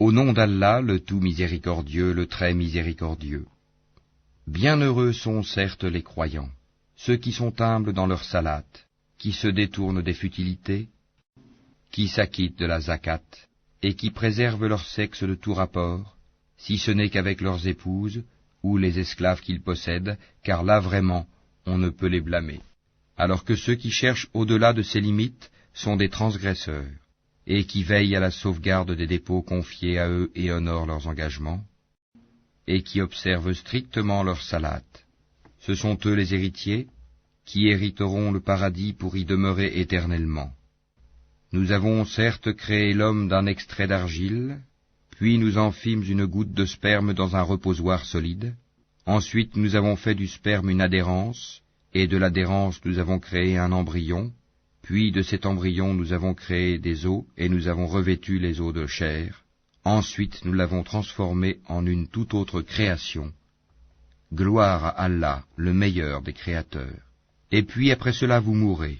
Au nom d'Allah, le tout miséricordieux, le très miséricordieux. Bienheureux sont certes les croyants, ceux qui sont humbles dans leur salat, qui se détournent des futilités, qui s'acquittent de la zakat, et qui préservent leur sexe de tout rapport, si ce n'est qu'avec leurs épouses, ou les esclaves qu'ils possèdent, car là vraiment, on ne peut les blâmer. Alors que ceux qui cherchent au-delà de ces limites sont des transgresseurs, et qui veillent à la sauvegarde des dépôts confiés à eux et honorent leurs engagements, et qui observent strictement leur salat. Ce sont eux les héritiers, qui hériteront le paradis pour y demeurer éternellement. Nous avons certes créé l'homme d'un extrait d'argile, puis nous en fîmes une goutte de sperme dans un reposoir solide. Ensuite nous avons fait du sperme une adhérence, et de l'adhérence nous avons créé un embryon, puis de cet embryon nous avons créé des os, et nous avons revêtu les os de chair. Ensuite nous l'avons transformé en une toute autre création. Gloire à Allah, le meilleur des créateurs. Et puis après cela vous mourrez,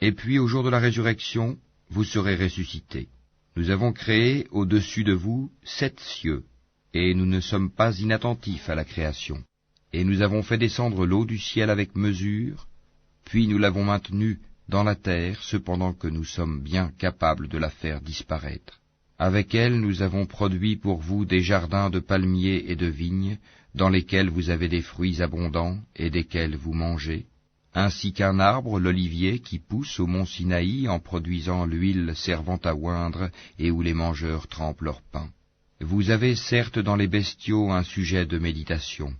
et puis au jour de la résurrection, vous serez ressuscités. Nous avons créé au-dessus de vous 7 cieux, et nous ne sommes pas inattentifs à la création. Et nous avons fait descendre l'eau du ciel avec mesure, puis nous l'avons maintenue dans la terre, cependant que nous sommes bien capables de la faire disparaître. Avec elle nous avons produit pour vous des jardins de palmiers et de vignes, dans lesquels vous avez des fruits abondants et desquels vous mangez, ainsi qu'un arbre, l'olivier, qui pousse au mont Sinaï en produisant l'huile servant à oindre et où les mangeurs trempent leur pain. Vous avez certes dans les bestiaux un sujet de méditation.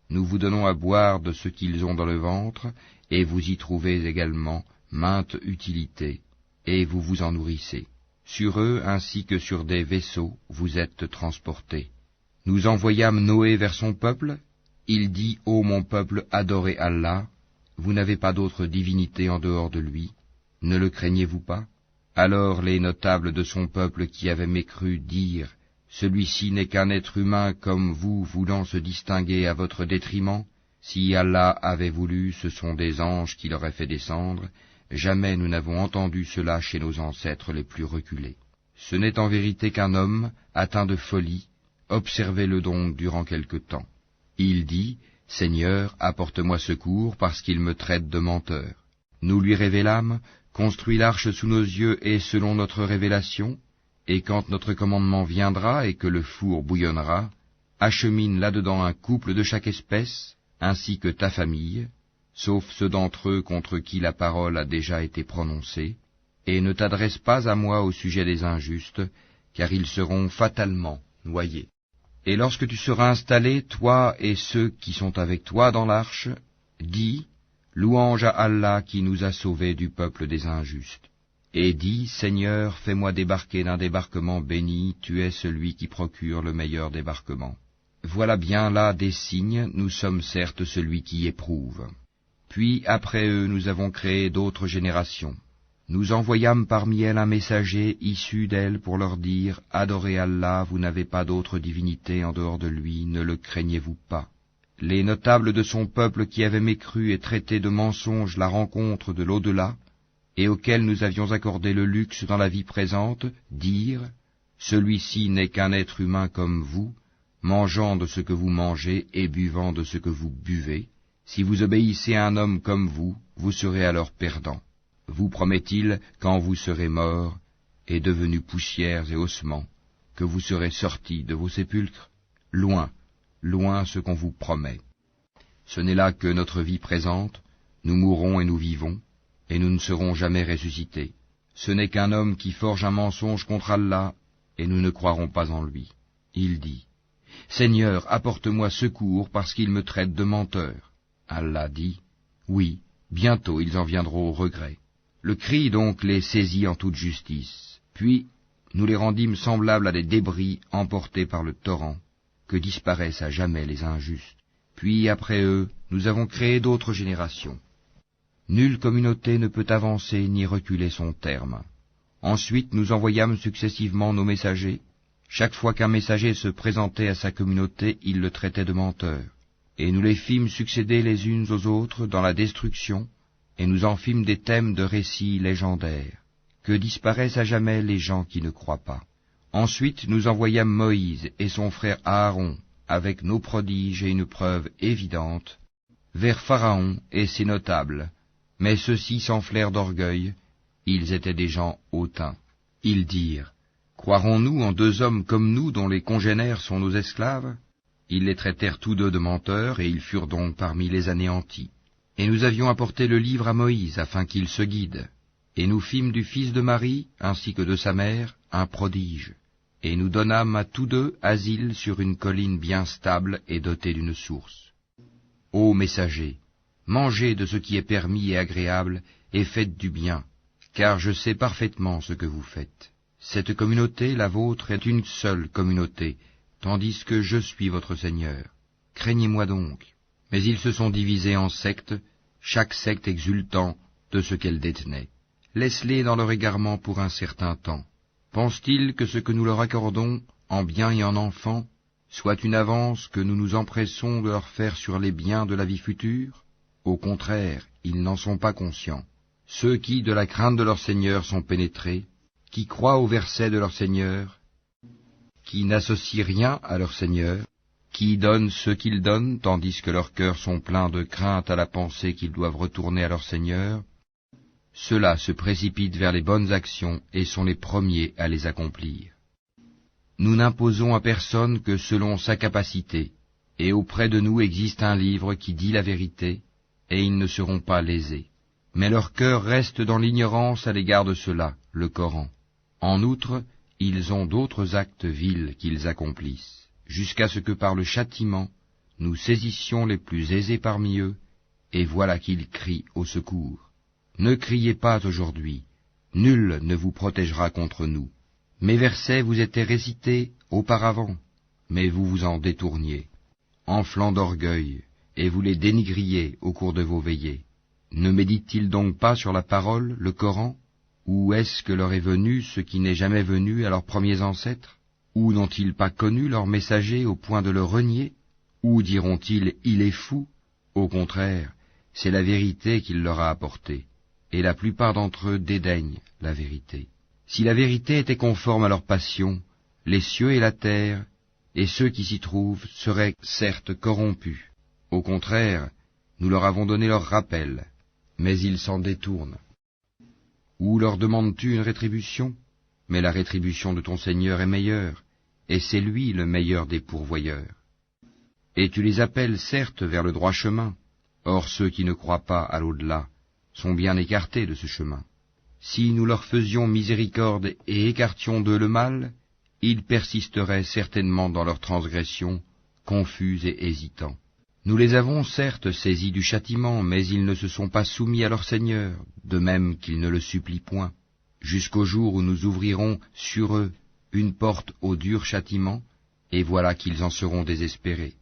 Nous vous donnons à boire de ce qu'ils ont dans le ventre, et vous y trouvez également mainte utilité, et vous vous en nourrissez. Sur eux, ainsi que sur des vaisseaux, vous êtes transportés. Nous envoyâmes Noé vers son peuple. Il dit, ô mon peuple, adorez Allah. Vous n'avez pas d'autre divinité en dehors de lui. Ne le craignez-vous pas? Alors les notables de son peuple qui avaient mécru dirent, celui-ci n'est qu'un être humain comme vous, voulant se distinguer à votre détriment. Si Allah avait voulu, ce sont des anges qui l'auraient fait descendre. Jamais nous n'avons entendu cela chez nos ancêtres les plus reculés. Ce n'est en vérité qu'un homme atteint de folie. Observez-le donc durant quelque temps. Il dit, Seigneur, apporte-moi secours parce qu'il me traite de menteur. Nous lui révélâmes, construis l'arche sous nos yeux et selon notre révélation, et quand notre commandement viendra et que le four bouillonnera, achemine là-dedans un couple de chaque espèce, ainsi que ta famille, sauf ceux d'entre eux contre qui la parole a déjà été prononcée, et ne t'adresse pas à moi au sujet des injustes, car ils seront fatalement noyés. Et lorsque tu seras installé, toi et ceux qui sont avec toi dans l'arche, dis, louange à Allah qui nous a sauvés du peuple des injustes. Et dis, Seigneur, fais-moi débarquer d'un débarquement béni, tu es celui qui procure le meilleur débarquement. Voilà bien là des signes, nous sommes certes celui qui éprouve. Puis après eux nous avons créé d'autres générations. Nous envoyâmes parmi elles un messager issu d'elles pour leur dire, adorez Allah, vous n'avez pas d'autre divinité en dehors de lui, ne le craignez-vous pas. Les notables de son peuple qui avaient mécru et traité de mensonge la rencontre de l'au-delà, et auxquels nous avions accordé le luxe dans la vie présente, dirent, celui-ci n'est qu'un être humain comme vous, mangeant de ce que vous mangez et buvant de ce que vous buvez. Si vous obéissez à un homme comme vous, vous serez alors perdant. Vous promet-il, quand vous serez morts et devenus poussières et ossements, que vous serez sortis de vos sépulcres? Loin, loin ce qu'on vous promet. Ce n'est là que notre vie présente, nous mourrons et nous vivons, et nous ne serons jamais ressuscités. Ce n'est qu'un homme qui forge un mensonge contre Allah, et nous ne croirons pas en lui. Il dit, Seigneur, apporte-moi secours parce qu'il me traite de menteur. Allah dit, oui, bientôt ils en viendront au regret. Le cri donc les saisit en toute justice. Puis nous les rendîmes semblables à des débris emportés par le torrent, que disparaissent à jamais les injustes. Puis après eux, nous avons créé d'autres générations. Nulle communauté ne peut avancer ni reculer son terme. Ensuite nous envoyâmes successivement nos messagers. Chaque fois qu'un messager se présentait à sa communauté, il le traitait de menteur. Et nous les fîmes succéder les unes aux autres dans la destruction, et nous en fîmes des thèmes de récits légendaires, que disparaissent à jamais les gens qui ne croient pas. Ensuite nous envoyâmes Moïse et son frère Aaron, avec nos prodiges et une preuve évidente, vers Pharaon et ses notables, mais ceux-ci s'enflèrent d'orgueil, ils étaient des gens hautains. Ils dirent, croirons-nous en 2 hommes comme nous dont les congénères sont nos esclaves? Ils les traitèrent tous 2 de menteurs, et ils furent donc parmi les anéantis. Et nous avions apporté le livre à Moïse, afin qu'il se guide. Et nous fîmes du fils de Marie, ainsi que de sa mère, un prodige. Et nous donnâmes à tous 2 asile sur une colline bien stable et dotée d'une source. Ô messagers, mangez de ce qui est permis et agréable, et faites du bien, car je sais parfaitement ce que vous faites. Cette communauté, la vôtre, est une seule communauté, tandis que je suis votre Seigneur. Craignez-moi donc. Mais ils se sont divisés en sectes, chaque secte exultant de ce qu'elle détenait. Laisse-les dans leur égarement pour un certain temps. Pensent-ils que ce que nous leur accordons, en biens et en enfants, soit une avance que nous nous empressons de leur faire sur les biens de la vie future? Au contraire, ils n'en sont pas conscients. Ceux qui, de la crainte de leur Seigneur, sont pénétrés, qui croient au verset de leur Seigneur, qui n'associent rien à leur Seigneur, qui donnent ce qu'ils donnent, tandis que leurs cœurs sont pleins de crainte à la pensée qu'ils doivent retourner à leur Seigneur, ceux-là se précipitent vers les bonnes actions et sont les premiers à les accomplir. Nous n'imposons à personne que selon sa capacité, et auprès de nous existe un livre qui dit la vérité, et ils ne seront pas lésés. Mais leur cœur reste dans l'ignorance à l'égard de cela, le Coran. En outre, ils ont d'autres actes vils qu'ils accomplissent, jusqu'à ce que par le châtiment, nous saisissions les plus aisés parmi eux, et voilà qu'ils crient au secours. Ne criez pas aujourd'hui, nul ne vous protégera contre nous. Mes versets vous étaient récités auparavant, mais vous vous en détourniez, enflant d'orgueil, et vous les dénigriez au cours de vos veillées. Ne méditent-ils donc pas sur la parole, le Coran? Ou est-ce que leur est venu ce qui n'est jamais venu à leurs premiers ancêtres? Ou n'ont-ils pas connu leur messager au point de le renier? Ou diront-ils, il est fou? Au contraire, c'est la vérité qu'il leur a apportée, et la plupart d'entre eux dédaignent la vérité. Si la vérité était conforme à leur passion, les cieux et la terre, et ceux qui s'y trouvent, seraient certes corrompus. Au contraire, nous leur avons donné leur rappel, mais ils s'en détournent. Ou leur demandes-tu une rétribution? Mais la rétribution de ton Seigneur est meilleure, et c'est lui le meilleur des pourvoyeurs. Et tu les appelles certes vers le droit chemin, or ceux qui ne croient pas à l'au-delà sont bien écartés de ce chemin. Si nous leur faisions miséricorde et écartions d'eux le mal, ils persisteraient certainement dans leur transgression, confus et hésitants. Nous les avons certes saisis du châtiment, mais ils ne se sont pas soumis à leur Seigneur, de même qu'ils ne le supplient point, jusqu'au jour où nous ouvrirons sur eux une porte au dur châtiment, et voilà qu'ils en seront désespérés.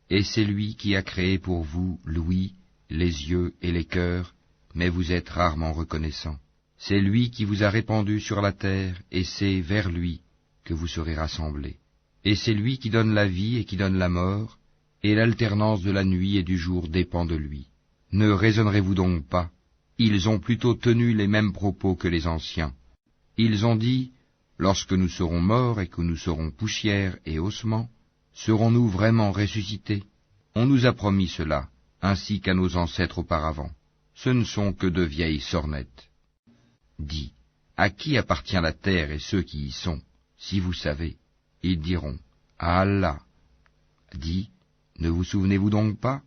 Et c'est lui qui a créé pour vous l'ouïe, les yeux et les cœurs, mais vous êtes rarement reconnaissants. C'est lui qui vous a répandu sur la terre, et c'est vers lui que vous serez rassemblés. Et c'est lui qui donne la vie et qui donne la mort, et l'alternance de la nuit et du jour dépend de lui. Ne raisonnerez-vous donc pas? Ils ont plutôt tenu les mêmes propos que les anciens. Ils ont dit, lorsque nous serons morts et que nous serons poussière et ossements, serons-nous vraiment ressuscités? On nous a promis cela, ainsi qu'à nos ancêtres auparavant. Ce ne sont que de vieilles sornettes. Dis, à qui appartient la terre et ceux qui y sont, si vous savez? Ils diront, à Allah. Dis, ne vous souvenez-vous donc pas?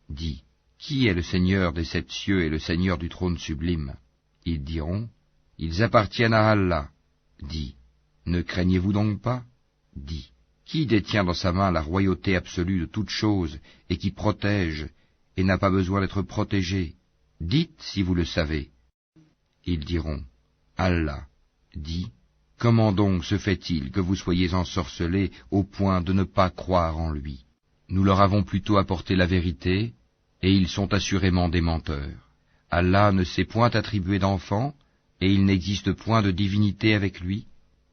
Dis, qui est le Seigneur des 7 cieux et le Seigneur du trône sublime? Ils diront, ils appartiennent à Allah. Dis, ne craignez-vous donc pas? Dis, qui détient dans sa main la royauté absolue de toutes choses et qui protège et n'a pas besoin d'être protégé? Dites si vous le savez. Ils diront, Allah. Dis, comment donc se fait-il que vous soyez ensorcelés au point de ne pas croire en lui? Nous leur avons plutôt apporté la vérité, et ils sont assurément des menteurs. Allah ne s'est point attribué d'enfant, et il n'existe point de divinité avec lui,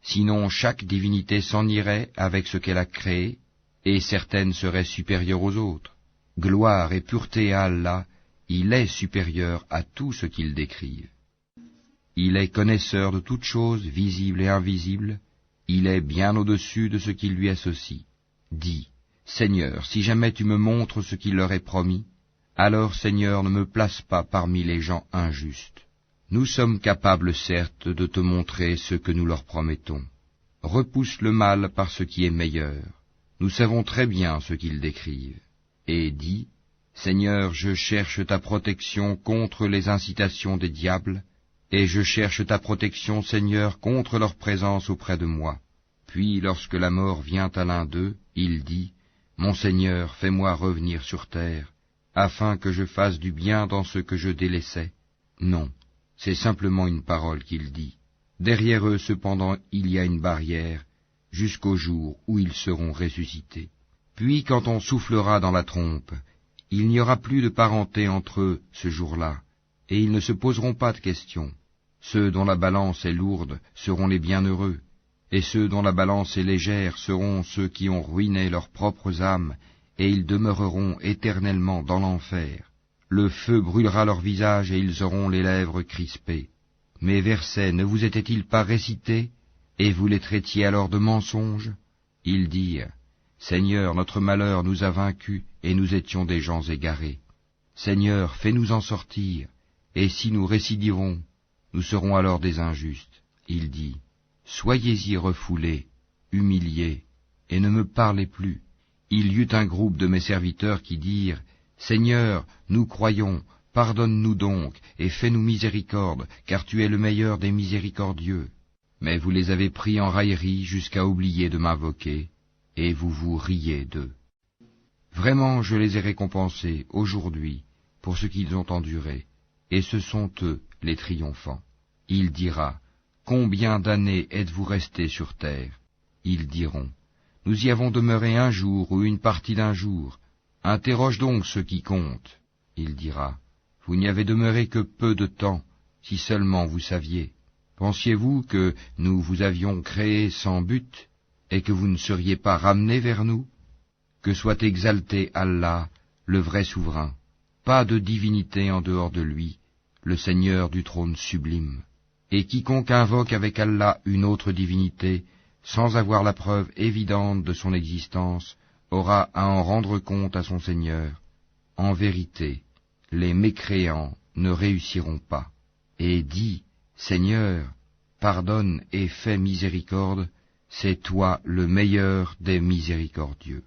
sinon chaque divinité s'en irait avec ce qu'elle a créé, et certaines seraient supérieures aux autres. Gloire et pureté à Allah, il est supérieur à tout ce qu'ils décrivent. Il est connaisseur de toutes choses visibles et invisibles, il est bien au-dessus de ce qu'ils lui associent. Dis, Seigneur, si jamais tu me montres ce qu'il leur est promis, alors, Seigneur, ne me place pas parmi les gens injustes. Nous sommes capables, certes, de te montrer ce que nous leur promettons. Repousse le mal par ce qui est meilleur. Nous savons très bien ce qu'ils décrivent. Et dis, Seigneur, je cherche ta protection contre les incitations des diables, et je cherche ta protection, Seigneur, contre leur présence auprès de moi. Puis, lorsque la mort vient à l'un d'eux, il dit, Mon Seigneur, fais-moi revenir sur terre, afin que je fasse du bien dans ce que je délaissais. Non, c'est simplement une parole qu'il dit. Derrière eux, cependant, il y a une barrière, jusqu'au jour où ils seront ressuscités. Puis, quand on soufflera dans la trompe, il n'y aura plus de parenté entre eux ce jour-là, et ils ne se poseront pas de questions. Ceux dont la balance est lourde seront les bienheureux, et ceux dont la balance est légère seront ceux qui ont ruiné leurs propres âmes, et ils demeureront éternellement dans l'enfer. Le feu brûlera leur visage et ils auront les lèvres crispées. Mes versets ne vous étaient-ils pas récités, et vous les traitiez alors de mensonges? Ils dirent, Seigneur, notre malheur nous a vaincus, et nous étions des gens égarés. Seigneur, fais-nous en sortir, et si nous récidivons, nous serons alors des injustes. Il dit, Soyez-y refoulés, humiliés, et ne me parlez plus. Il y eut un groupe de mes serviteurs qui dirent, Seigneur, nous croyons, pardonne-nous donc, et fais-nous miséricorde, car tu es le meilleur des miséricordieux. Mais vous les avez pris en raillerie jusqu'à oublier de m'invoquer, et vous vous riez d'eux. Vraiment, je les ai récompensés aujourd'hui pour ce qu'ils ont enduré, et ce sont eux les triomphants. Il dira, Combien d'années êtes-vous restés sur terre? Ils diront, Nous y avons demeuré un jour ou une partie d'un jour. Interroge donc ceux qui comptent. Il dira, Vous n'y avez demeuré que peu de temps, si seulement vous saviez. Pensiez-vous que nous vous avions créé sans but, et que vous ne seriez pas ramenés vers nous? Que soit exalté Allah, le vrai souverain. Pas de divinité en dehors de lui, le Seigneur du trône sublime. Et quiconque invoque avec Allah une autre divinité, sans avoir la preuve évidente de son existence, aura à en rendre compte à son Seigneur. En vérité, les mécréants ne réussiront pas. Et dis, Seigneur, pardonne et fais miséricorde, c'est toi le meilleur des miséricordieux.